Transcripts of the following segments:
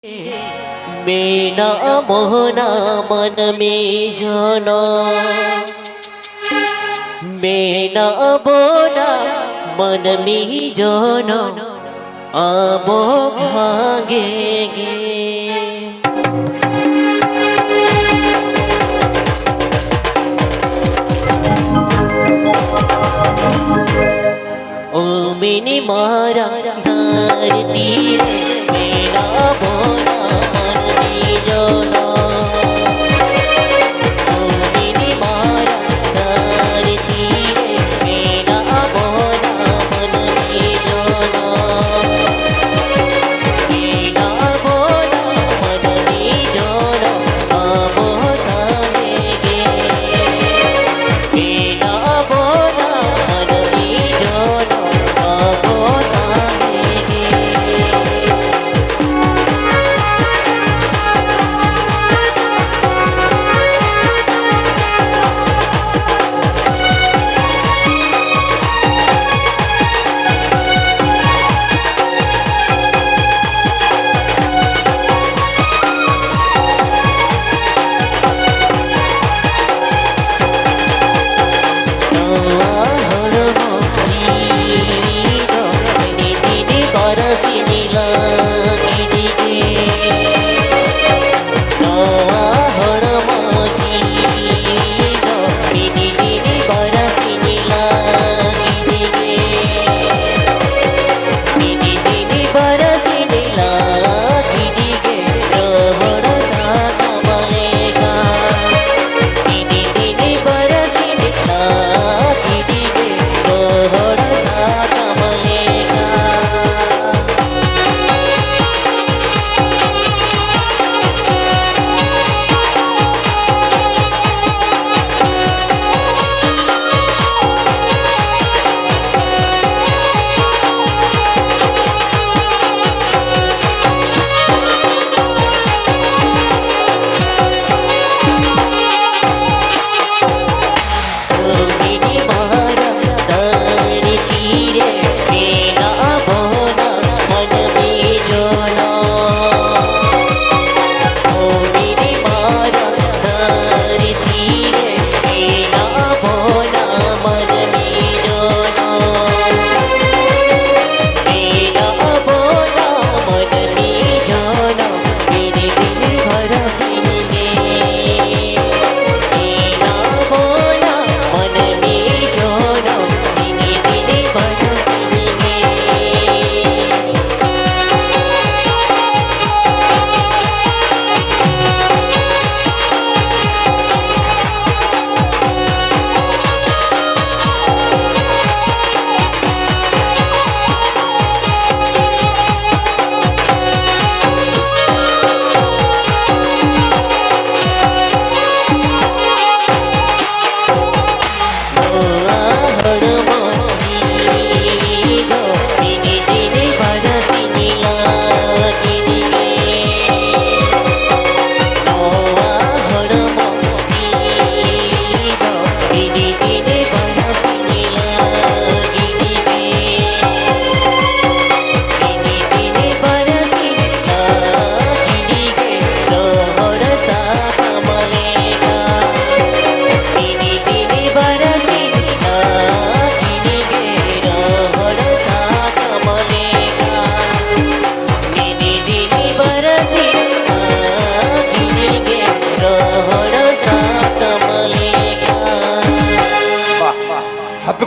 मेरा मोहना मन में जाना मेरा बोना मन में जाना अब भागेंगे ओ मैंने मारा धरती मेरा बोना मन में जाना ओ मैंने मारा धरती मेरा बोना मन में जाना मेरा बोना मन में जाना अब सालेंगे मेरा बोना मन में जाना अब सालेंगे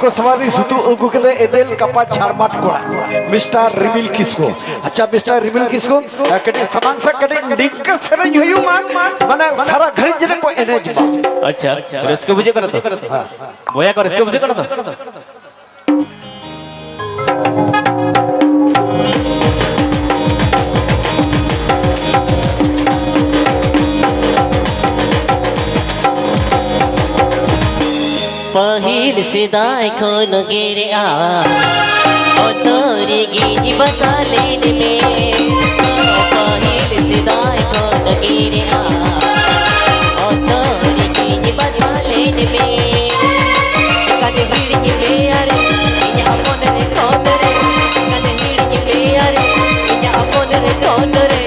को सवारी सुतु उगु के एदेल कपा झाड़माट कोड़ा मिस्टर रिमिल किसको अच्छा मिस्टर रिमिल किसको कटे समान सा कटे डिंक सरई होयु माने सारा घरी जने को एनेज अच्छा इसको बुझे करत हां बोया कर इसको बुझे करत पहिल सिदाई खोन गिरे तोरी गिरी बसा लेने में पहिल सिदाई खोन गिरे तोरी गिरी बसा लेने में कद हिड़ के प्यारे या मन रे कौन रे कद हिड़ के प्यारे या मन रे कौन रे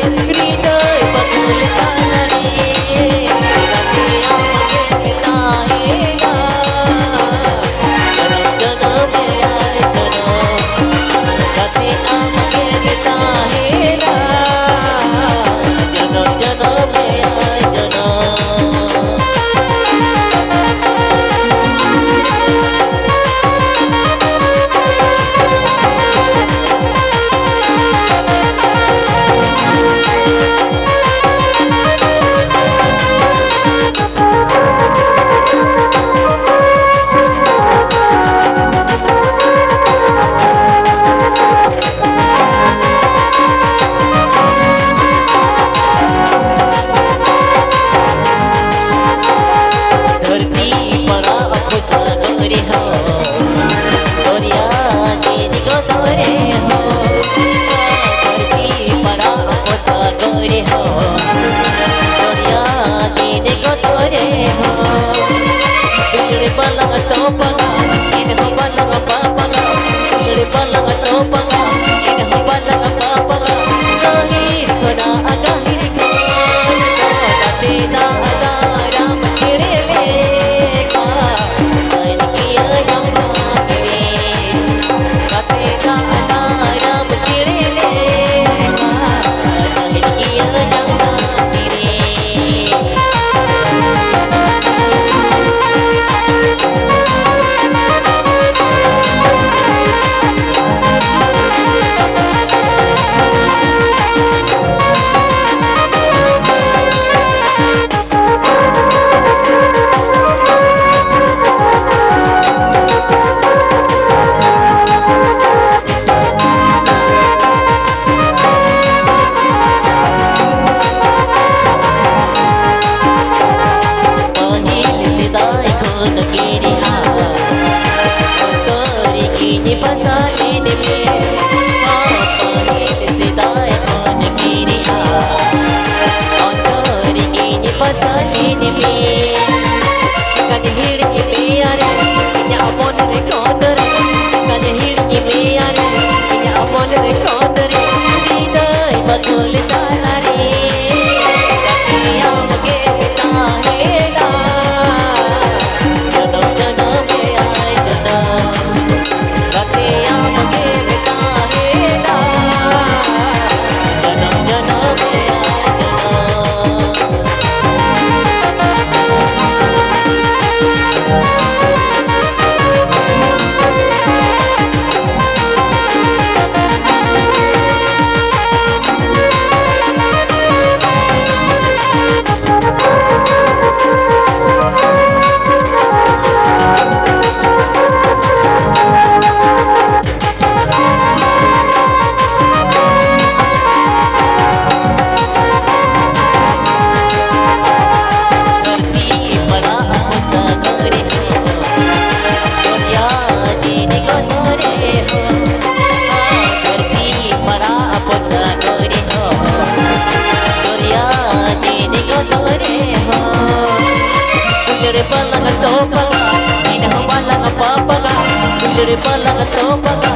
Ilur palang to paga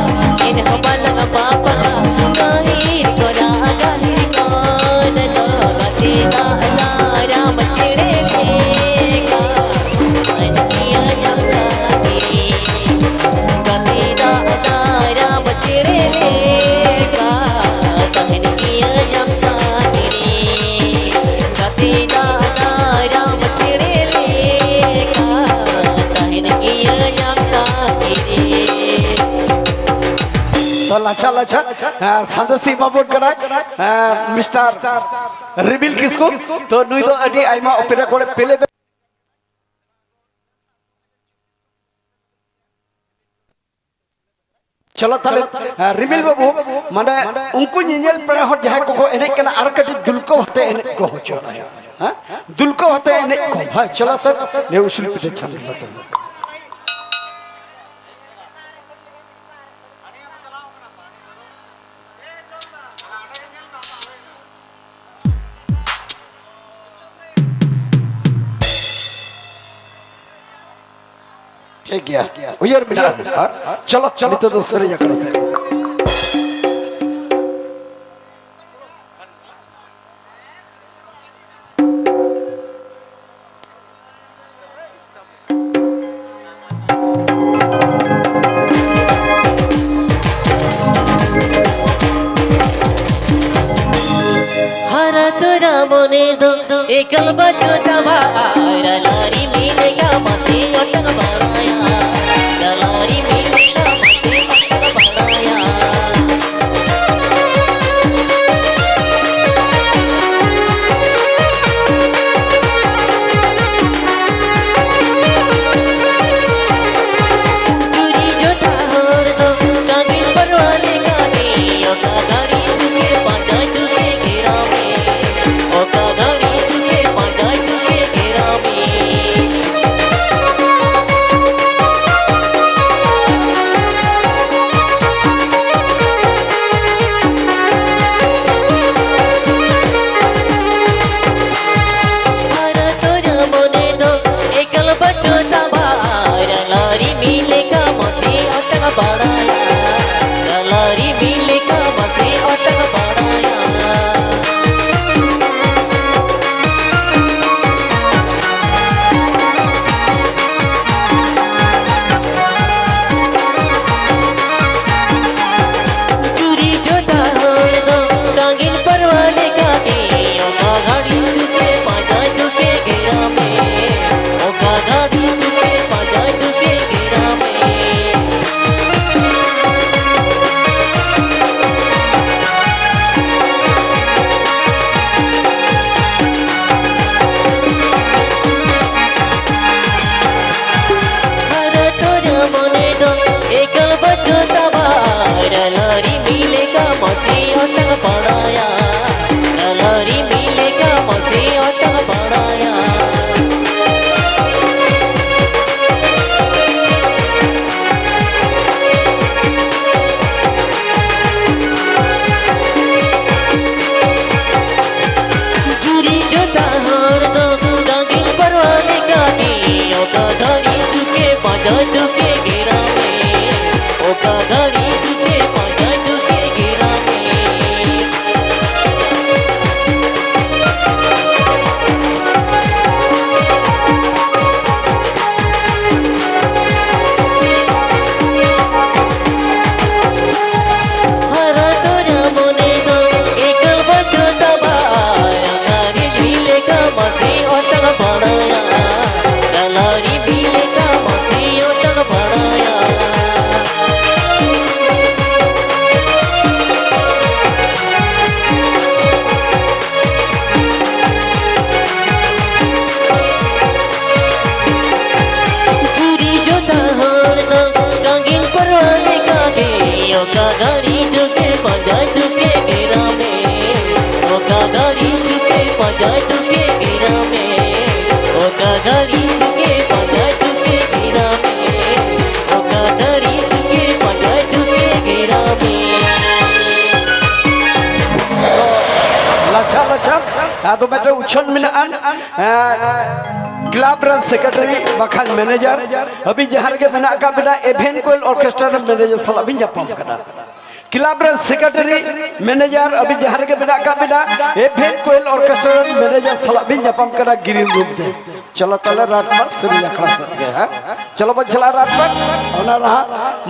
in palang papa kahir kora kahir kon to kasida ram chide ka aniya yanga ki kasida ram chide ka aniya yanga ki kasida ram chide ka aniya yanga ki तो लच्छा लच्छा सदस्य बाबू करा mister rebuild किसको तो नुई तो अडी आइमा opera कोड़े पहले चलो ताले रिबिल बाबू माने उनको निजेल पड़ा हो जहाँ को एने कना आरकटी दुलको होते एने को हो चला हाँ दुलको होते एने को हाँ चलो सर ले उसी पिटे छान ठीक है उयर बिना चलो चलो तो दूसरे जगह से हरा तोरा मने दो एकल बच्चो तबारा लारी मिलेगा मसे अटक बनाया लारी मिलेगा मसे अटक बनाया चूरी जोता होर दो कागिल परवाले कागे ओका गाड़ी सुके पांचा तुके घेरा में ओका गाड़ी सुके पांचा तुके घेरा में हरा तोरा मने दो एकल बच्चो तबारा लारी मिलेगा मसे अटक बनाया लारी मिलेगा मसे अटक बनाया चूरी जोता होर दो रंगीन परवाले काटे ओका गाड़ी सुके पांचा तुके घेरा में ओका गाड़ी सुके पांचा तुके घेरा में हरा तोरा मने दो एकल बच्चो तबारा लारी मिलेगा मसे अटक बनाया लारी मिलेगा मसे अटक बनाया चूरी जोता होर दो रंगीन परवाले काटे ओका गाड़ी सुके पांचा तुके घेरा में ओका गाड़ी सुके पांचा तुके घेरा में हरा तोरा मने दो एकल बच्चो तबारा लारी मिलेगा मसे अटक बनाया लारी मिलेगा मसे अटक बनाया चूरी जोता होर दो रंगीन परवाले कागे ओका गाड़ी तुके पांचा तुके घेरा में ओका गाड़ी सुके पांचा तुके घेरा में ओका गाड़ी सुके पांचा तुके घेरा में ओका गाड़ी सुके पांचा तुके घेरा में लच्छा लच्छा तो मैं तो उछल में क्लब रन सेक्रेटरी बखान मैनेजर अभी जहां के मेना का बिना इवेंट कोयल ऑर्केस्ट्रा मैनेजर सला भी जापाम कना क्लब रन सेक्रेटरी मैनेजर अभी जहां के बिना का बिना इवेंट कोयल ऑर्केस्ट्रा मैनेजर सला भी जापाम कना ग्रीन रूम थे चलो तले रात पर सरी अखड़ा सके है चलो बचला रात पर ओना रहा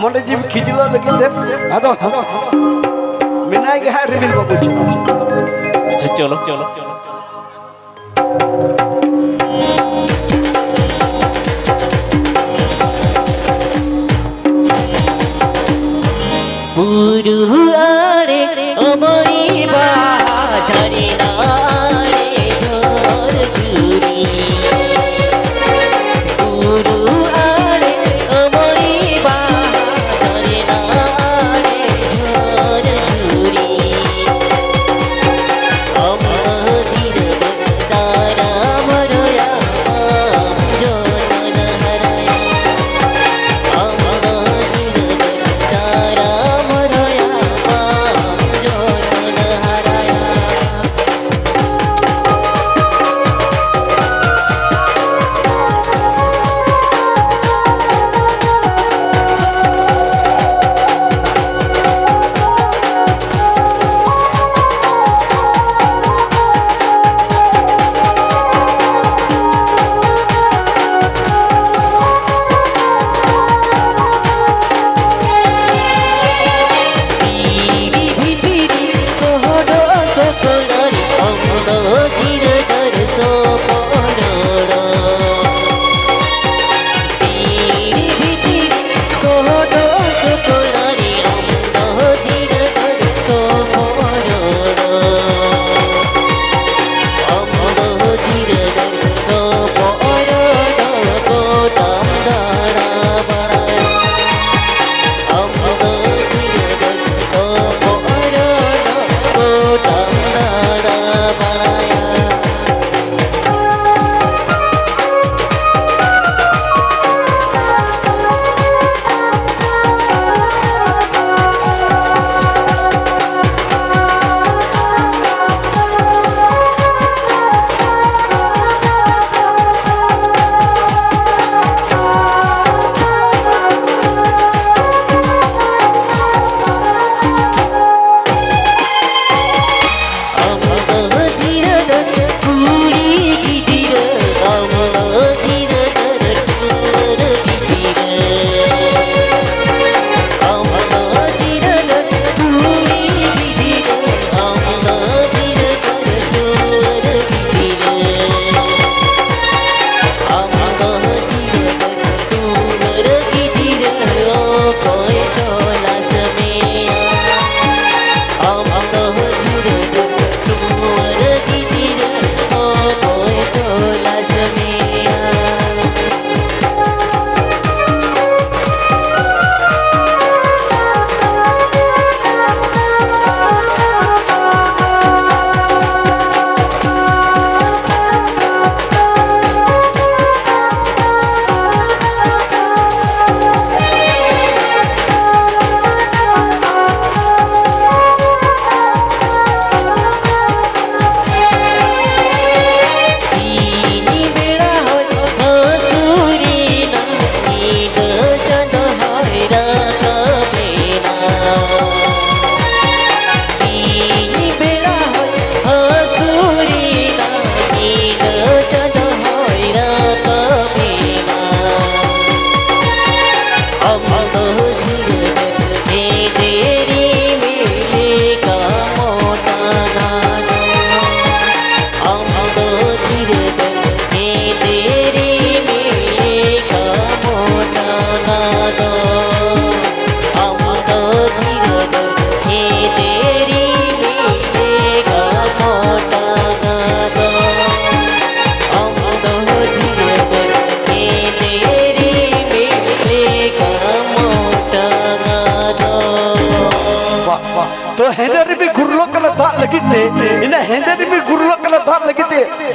मोने जी खिजलो लगे थे आदो मिनाई के है रिबिल बाबू चलो अच्छा चलो चलो पुरुआरे अमरी बाजारे नारे झोर झुरी पुरुआरे अमरी बाजारे नारे झोर झुरी अमजिर बजारा मरोया जो मन हराया अमजिर बजारा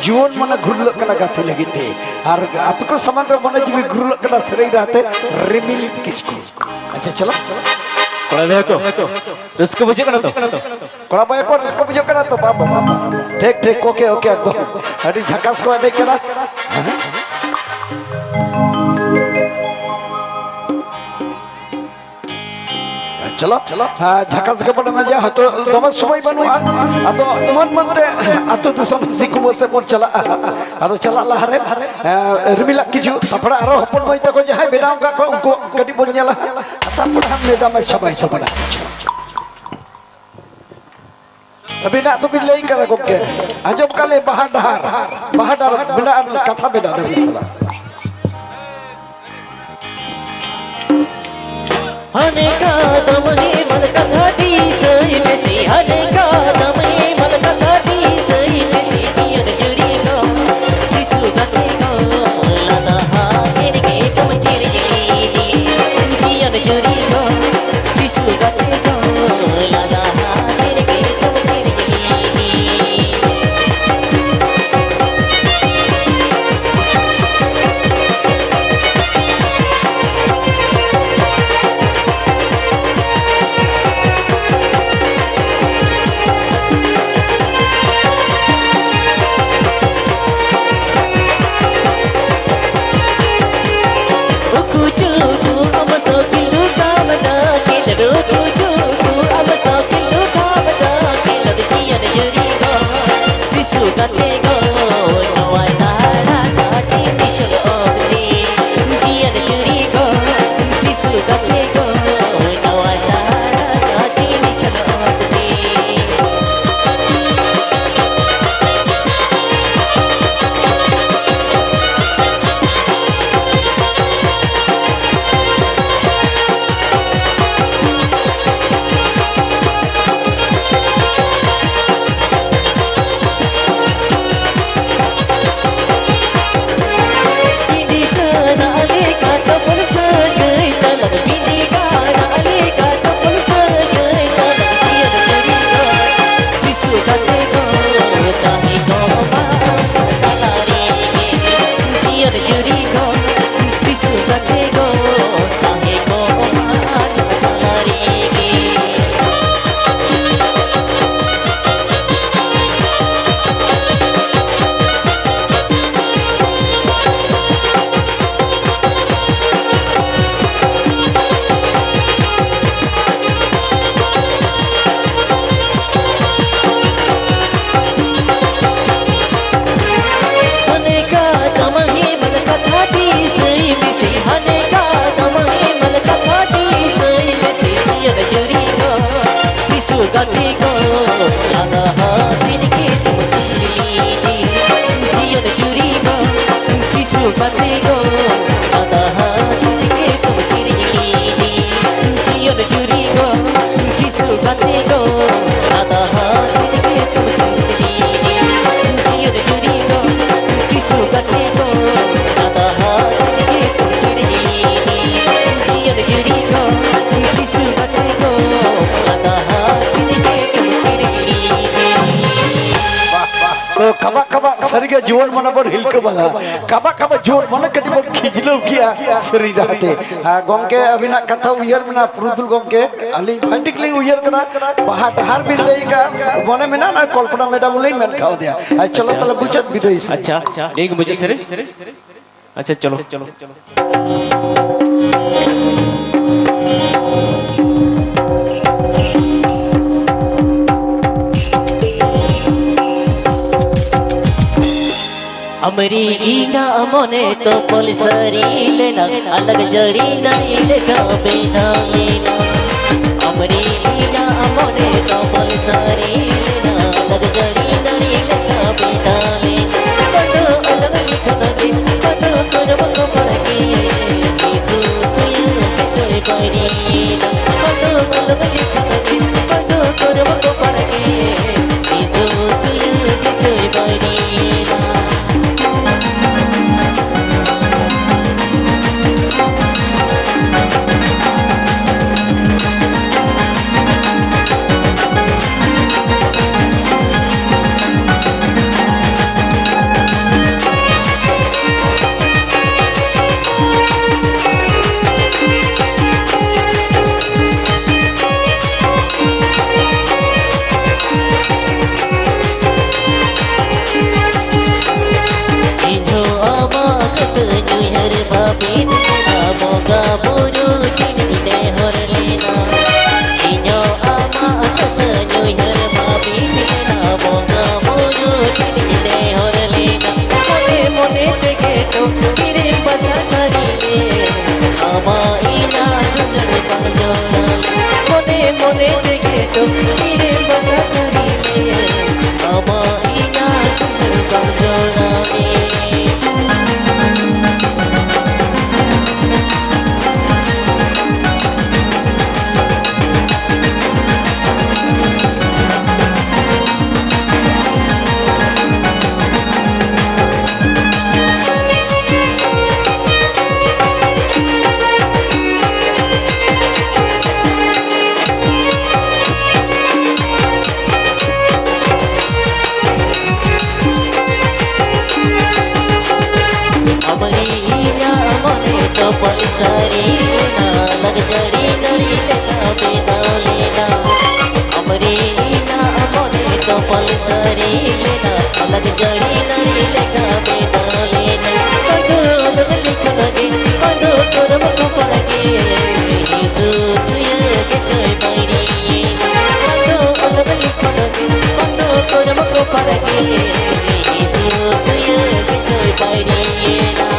जीवन मन घुरल गाथे लगे और आपको समांतर मन जी घुरल सरे रहते रिमिल किसको अच्छा चलो कड़ा भैया को रिस्क बुझे करा तो कड़ा भैया को रिस्क बुझे करा तो बाबा ठीक ठीक ओके ओके एकदम अरे झकास को नहीं करा चलो झकास के बड़े मजा है तो दम समय बनुआ अदो मन मनते अतो दिसम सिकुम से बोल चला अदो चला लहरे रिमिला किजु तपड़ा आरो हपन मई तको जहां बेनाम का को उनको कटी बोल नेला तपड़ा हम नेडा में सबाई तो बड़ा अभी ना तो बिल्ले करा को के अजब काले बहादुर बिना कथा बेदा नबी सल्लल्लाहु हने का दमने मन कथा दी सही में सी हने का दमने मन कथा दी सही में सी दियन जुरी को शिशु जाते को लादा हा तेरे के कम चिर गई दियन जुरी को शिशु जाते को लादा हा तेरे के कम चिर गई सरिगे जीवन मन बर हिलके बला कबा जीवन मन कटी बर खिजलो किया सरी जाते गंके अबिना कथा उयर मिना पुरुदुल गंके अली फाटिकली उयर कदा बहा डहार बिल लेगा बने मिना ना कल्पना मैडम लई मेन खाओ दिया चलो तले बुझत विदई अच्छा एक मुझे सरे अच्छा चलो अमरीका मने तो पुलिसरी लेना अलग जड़ी नहीं लेगा बिना लेना अमरीका मने तो पुलिसरी लेना अलग जड़ी नहीं लेगा बिना लेना बनो अलग लिखना के बनो करम को पढ़ के यीशु सुया के परीना बनो अलग लिखना के बनो करम को पढ़ के यीशु सुया के परीना सारी लेना लग जड़ी नड़ी लेना बेदा लेना अमरीना मोरे कपाल सारी लेना लग जड़ी नड़ी लेना बेदा लेना कदो लग लिख लगे कदो करम को पड़गे जो तुझे के चोय बैरी कदो लग लिख लगे कदो करम को पड़गे जो तुझे के चोय बैरी ना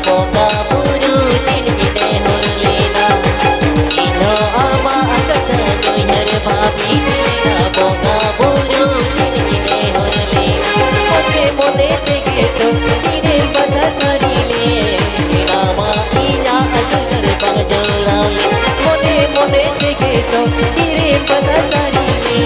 Bonga buru tin gine horlena ino ama akasa joiner bhabi na bonga buru tin gine horlena mone mone tege to ire basa sarile nama ina ajar bang jolale mone mone tege to ire basa sarile